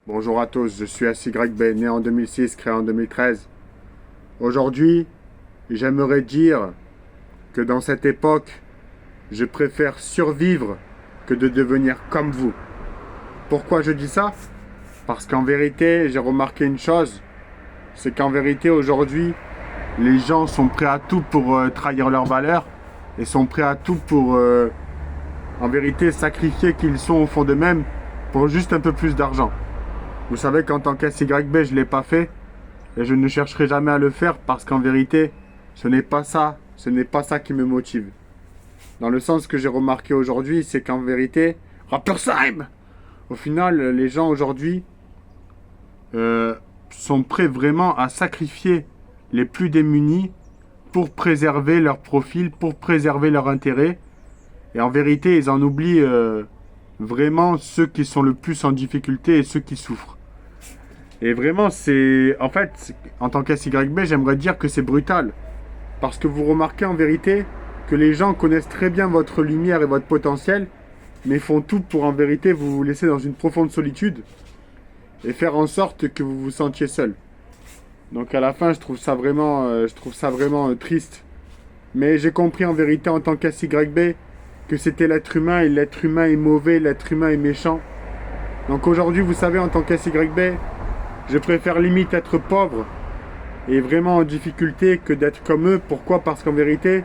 Bonjour à tous, je suis SYB, né en 2006, créé en 2013. Aujourd'hui, j'aimerais dire que dans cette époque, je préfère survivre que de devenir comme vous. Pourquoi je dis ça? Parce qu'en vérité, j'ai remarqué une chose, c'est qu'en vérité, aujourd'hui, les gens sont prêts à tout pour trahir leurs valeurs et sont prêts à tout pour, en vérité, sacrifier qui ils sont au fond d'eux-mêmes pour juste un peu plus d'argent. Vous savez qu'en tant qu'SYB, je ne l'ai pas fait et je ne chercherai jamais à le faire parce qu'en vérité, ce n'est pas ça qui me motive. Dans le sens que j'ai remarqué aujourd'hui, c'est qu'en vérité, Rappersheim, au final, les gens aujourd'hui sont prêts vraiment à sacrifier les plus démunis pour préserver leur profil, pour préserver leur intérêt. Et en vérité, ils en oublient vraiment ceux qui sont le plus en difficulté et ceux qui souffrent. Et vraiment, en fait, en tant qu'SYB, j'aimerais dire que c'est brutal. Parce que vous remarquez en vérité que les gens connaissent très bien votre lumière et votre potentiel, mais font tout pour en vérité vous laisser dans une profonde solitude et faire en sorte que vous vous sentiez seul. Donc à la fin, je trouve ça vraiment triste. Mais j'ai compris en vérité en tant qu'SYB que c'était l'être humain et l'être humain est mauvais, l'être humain est méchant. Donc aujourd'hui, vous savez, en tant qu'SYB, je préfère limite être pauvre et vraiment en difficulté que d'être comme eux. Pourquoi? Parce qu'en vérité,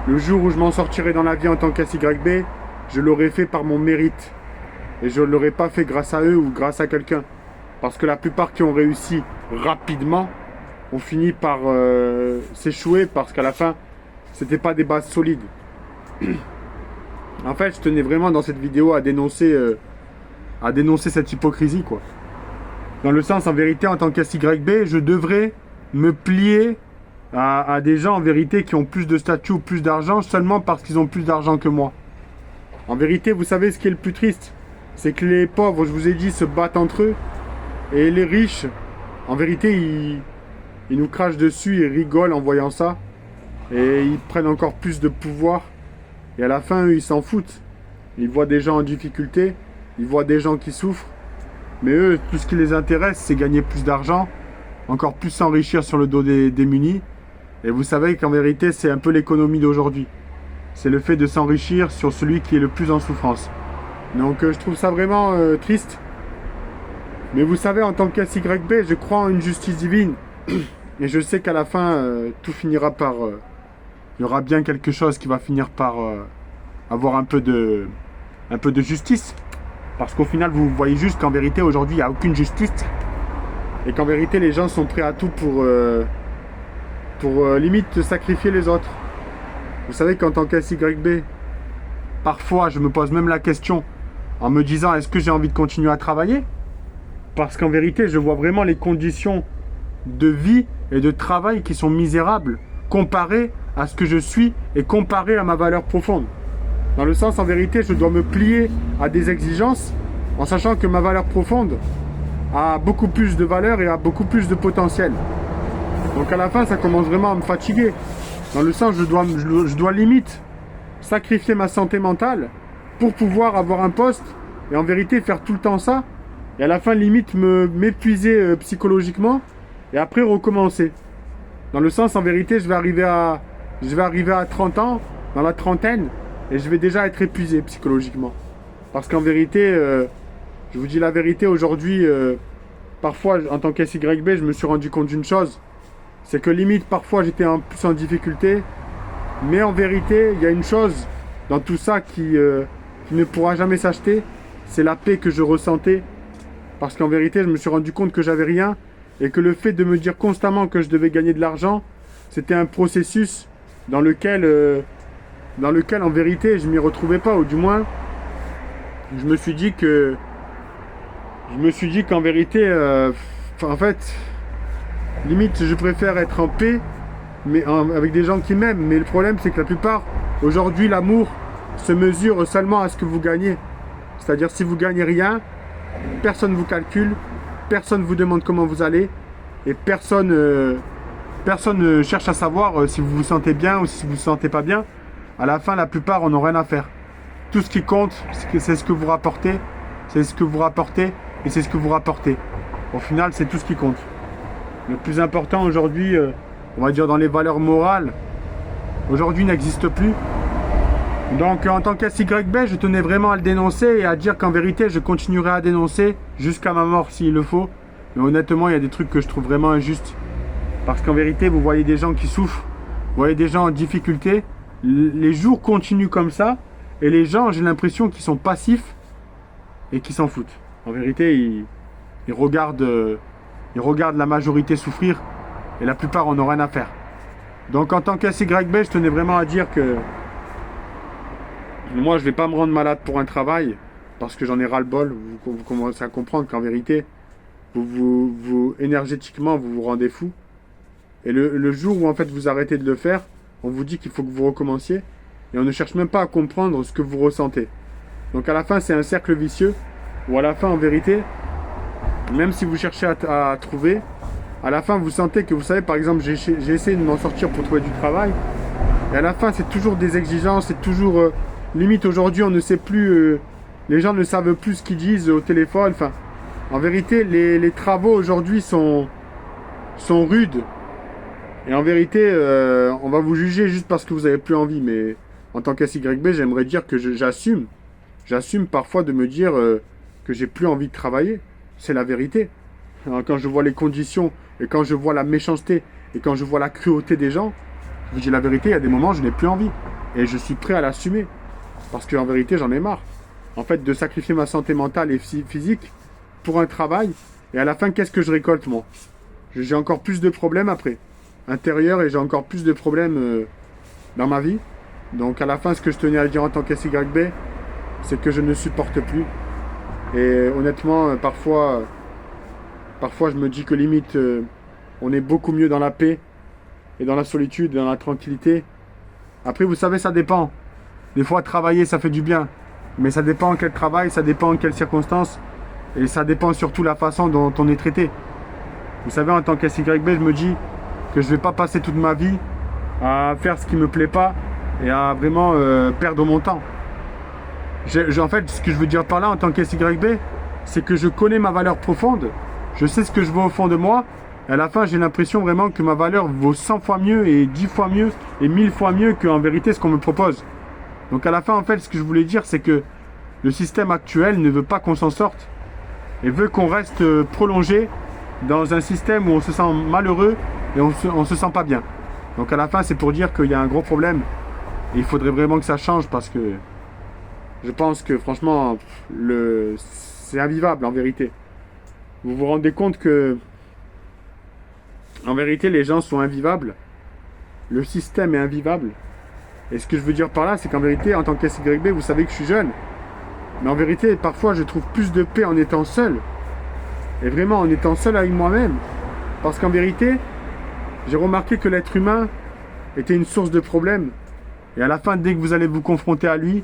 le jour où je m'en sortirai dans la vie en tant qu'SYB, je l'aurais fait par mon mérite. Et je ne l'aurais pas fait grâce à eux ou grâce à quelqu'un. Parce que la plupart qui ont réussi rapidement ont fini par s'échouer parce qu'à la fin, c'était pas des bases solides. En fait, je tenais vraiment dans cette vidéo à dénoncer cette hypocrisie, quoi. Dans le sens, en vérité, en tant qu'SYB, je devrais me plier à des gens, en vérité, qui ont plus de statut ou plus d'argent, seulement parce qu'ils ont plus d'argent que moi. En vérité, vous savez ce qui est le plus triste? C'est que les pauvres, je vous ai dit, se battent entre eux. Et les riches, en vérité, ils nous crachent dessus, ils rigolent en voyant ça. Et ils prennent encore plus de pouvoir. Et à la fin, eux, ils s'en foutent. Ils voient des gens en difficulté, ils voient des gens qui souffrent. Mais eux, tout ce qui les intéresse, c'est gagner plus d'argent, encore plus s'enrichir sur le dos des démunis. Et vous savez qu'en vérité, c'est un peu l'économie d'aujourd'hui. C'est le fait de s'enrichir sur celui qui est le plus en souffrance. Donc je trouve ça vraiment triste. Mais vous savez, en tant qu'SYB, je crois en une justice divine. Et je sais qu'à la fin, tout finira par... il y aura bien quelque chose qui va finir par avoir un peu de justice. Parce qu'au final, vous voyez juste qu'en vérité, aujourd'hui, il n'y a aucune justice. Et qu'en vérité, les gens sont prêts à tout pour limite sacrifier les autres. Vous savez qu'en tant qu'SYB, parfois, je me pose même la question en me disant, est-ce que j'ai envie de continuer à travailler? Parce qu'en vérité, je vois vraiment les conditions de vie et de travail qui sont misérables comparées à ce que je suis et comparées à ma valeur profonde. Dans le sens, en vérité, je dois me plier à des exigences en sachant que ma valeur profonde a beaucoup plus de valeur et a beaucoup plus de potentiel. Donc à la fin, ça commence vraiment à me fatiguer. Dans le sens, je dois limite sacrifier ma santé mentale pour pouvoir avoir un poste et en vérité faire tout le temps ça. Et à la fin, limite, m'épuiser psychologiquement et après recommencer. Dans le sens, en vérité, je vais arriver à 30 ans, dans la trentaine, et je vais déjà être épuisé psychologiquement. Parce qu'en vérité, je vous dis la vérité, aujourd'hui, parfois, en tant qu'SYB, je me suis rendu compte d'une chose. C'est que limite, parfois, j'étais plus en difficulté. Mais en vérité, il y a une chose dans tout ça qui ne pourra jamais s'acheter. C'est la paix que je ressentais. Parce qu'en vérité, je me suis rendu compte que j'avais rien. Et que le fait de me dire constamment que je devais gagner de l'argent, c'était un processus dans lequel en vérité je m'y retrouvais pas, ou du moins je me suis dit qu'en vérité en fait limite je préfère être en paix mais avec des gens qui m'aiment. Mais le problème, c'est que la plupart aujourd'hui, l'amour se mesure seulement à ce que vous gagnez. C'est-à-dire, si vous gagnez rien, personne ne vous calcule, personne ne vous demande comment vous allez et personne ne cherche à savoir si vous vous sentez bien ou si vous vous sentez pas bien. À la fin, la plupart en ont rien à faire. Tout ce qui compte, c'est ce que vous rapportez. C'est ce que vous rapportez et c'est ce que vous rapportez. Au final, c'est tout ce qui compte. Le plus important aujourd'hui, on va dire dans les valeurs morales, aujourd'hui n'existe plus. Donc en tant qu'SYB, je tenais vraiment à le dénoncer et à dire qu'en vérité, je continuerai à dénoncer jusqu'à ma mort s'il le faut. Mais honnêtement, il y a des trucs que je trouve vraiment injustes. Parce qu'en vérité, vous voyez des gens qui souffrent, vous voyez des gens en difficulté. Les jours continuent comme ça. Et les gens, j'ai l'impression qu'ils sont passifs et qu'ils s'en foutent. En vérité, ils regardent la majorité souffrir. Et la plupart en ont rien à faire. Donc en tant qu'SYB, je tenais vraiment à dire que moi, je ne vais pas me rendre malade pour un travail. Parce que j'en ai ras-le-bol. Vous commencez à comprendre qu'en vérité, énergétiquement, vous vous rendez fou. Et le jour où en fait vous arrêtez de le faire, on vous dit qu'il faut que vous recommenciez. Et on ne cherche même pas à comprendre ce que vous ressentez. Donc à la fin, c'est un cercle vicieux. Où à la fin, en vérité, même si vous cherchez à trouver, à la fin, vous sentez que, vous savez, par exemple, j'ai essayé de m'en sortir pour trouver du travail. Et à la fin, c'est toujours des exigences, c'est toujours... limite, aujourd'hui, on ne sait plus... les gens ne savent plus ce qu'ils disent au téléphone. Enfin, en vérité, les travaux aujourd'hui sont rudes. Et en vérité, on va vous juger juste parce que vous n'avez plus envie. Mais en tant qu'SYB, j'aimerais dire que j'assume. J'assume parfois de me dire que j'ai plus envie de travailler. C'est la vérité. Alors, quand je vois les conditions, et quand je vois la méchanceté, et quand je vois la cruauté des gens, je vous dis la vérité, il y a des moments où je n'ai plus envie. Et je suis prêt à l'assumer. Parce qu'en vérité, j'en ai marre. En fait, de sacrifier ma santé mentale et physique pour un travail. Et à la fin, qu'est-ce que je récolte, moi? J'ai encore plus de problèmes après. Intérieurs, et j'ai encore plus de problèmes dans ma vie. Donc à la fin, ce que je tenais à dire en tant qu'SYB, c'est que je ne supporte plus. Et honnêtement, parfois je me dis que limite, on est beaucoup mieux dans la paix et dans la solitude, dans la tranquillité. Après, vous savez, ça dépend. Des fois, travailler, ça fait du bien. Mais ça dépend quel travail, ça dépend en quelles circonstances. Et ça dépend surtout la façon dont on est traité. Vous savez, en tant qu'SYB, je me dis que je ne vais pas passer toute ma vie à faire ce qui ne me plaît pas et à vraiment perdre mon temps. En fait, ce que je veux dire par là, en tant qu'SYB, c'est que je connais ma valeur profonde. Je sais ce que je veux au fond de moi. Et à la fin, j'ai l'impression vraiment que ma valeur vaut 100 fois mieux et 10 fois mieux et 1000 fois mieux qu'en vérité ce qu'on me propose. Donc à la fin, en fait, ce que je voulais dire, c'est que le système actuel ne veut pas qu'on s'en sorte et veut qu'on reste prolongé dans un système où on se sent malheureux et on se sent pas bien. Donc à la fin, c'est pour dire qu'il y a un gros problème et il faudrait vraiment que ça change parce que je pense que franchement, c'est invivable en vérité. Vous vous rendez compte que en vérité, les gens sont invivables. Le système est invivable. Et ce que je veux dire par là, c'est qu'en vérité, en tant qu'SYB, vous savez que je suis jeune. Mais en vérité, parfois, je trouve plus de paix en étant seul. Et vraiment, en étant seul avec moi-même. Parce qu'en vérité, j'ai remarqué que l'être humain était une source de problèmes. Et à la fin, dès que vous allez vous confronter à lui,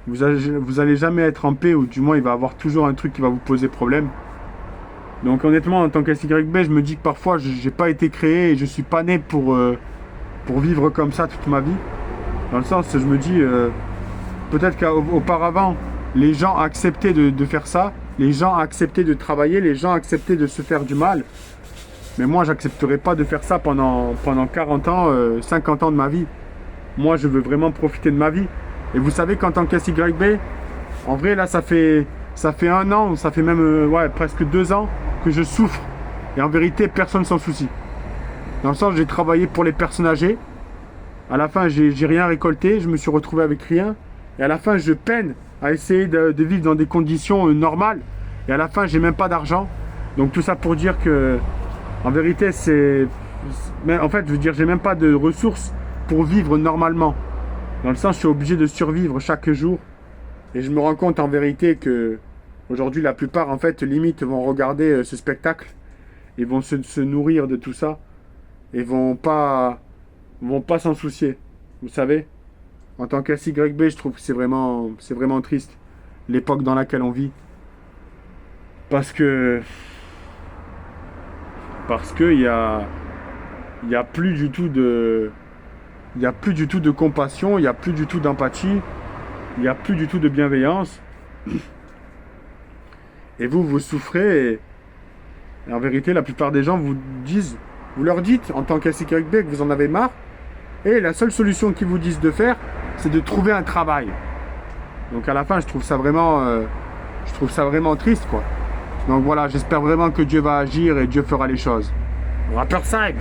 vous allez jamais être en paix, ou du moins, il va avoir toujours un truc qui va vous poser problème. Donc honnêtement, en tant qu'SYB, je me dis que parfois, je n'ai pas été créé et je ne suis pas né pour vivre comme ça toute ma vie. Dans le sens, je me dis, peut-être qu'auparavant, les gens acceptaient de faire ça, les gens acceptaient de travailler, les gens acceptaient de se faire du mal. Mais moi, j'accepterai pas de faire ça pendant 40 ans, 50 ans de ma vie. Moi, je veux vraiment profiter de ma vie. Et vous savez qu'en tant qu'SYB, en vrai, là, ça fait 1 an, ça fait même presque 2 ans que je souffre. Et en vérité, personne s'en soucie. Dans le sens, j'ai travaillé pour les personnes âgées. À la fin, j'ai rien récolté, je me suis retrouvé avec rien. Et à la fin, je peine à essayer de vivre dans des conditions normales. Et à la fin, j'ai même pas d'argent. Donc tout ça pour dire que, en vérité, en fait, je veux dire, j'ai même pas de ressources pour vivre normalement. Dans le sens, je suis obligé de survivre chaque jour. Et je me rends compte en vérité que aujourd'hui, la plupart, en fait, limite, vont regarder ce spectacle. Ils vont se nourrir de tout ça. Et vont pas s'en soucier. Vous savez, en tant qu'SYB, je trouve que c'est vraiment triste. L'époque dans laquelle on vit. Parce que il y a plus du tout de compassion, il n'y a plus du tout d'empathie, il n'y a plus du tout de bienveillance. Et vous souffrez. Et en vérité, la plupart des gens vous leur dites en tant qu'SYB que vous en avez marre. Et la seule solution qu'ils vous disent de faire, c'est de trouver un travail. Donc à la fin, je trouve ça vraiment triste, quoi. Donc voilà, j'espère vraiment que Dieu va agir et Dieu fera les choses. Rapperside.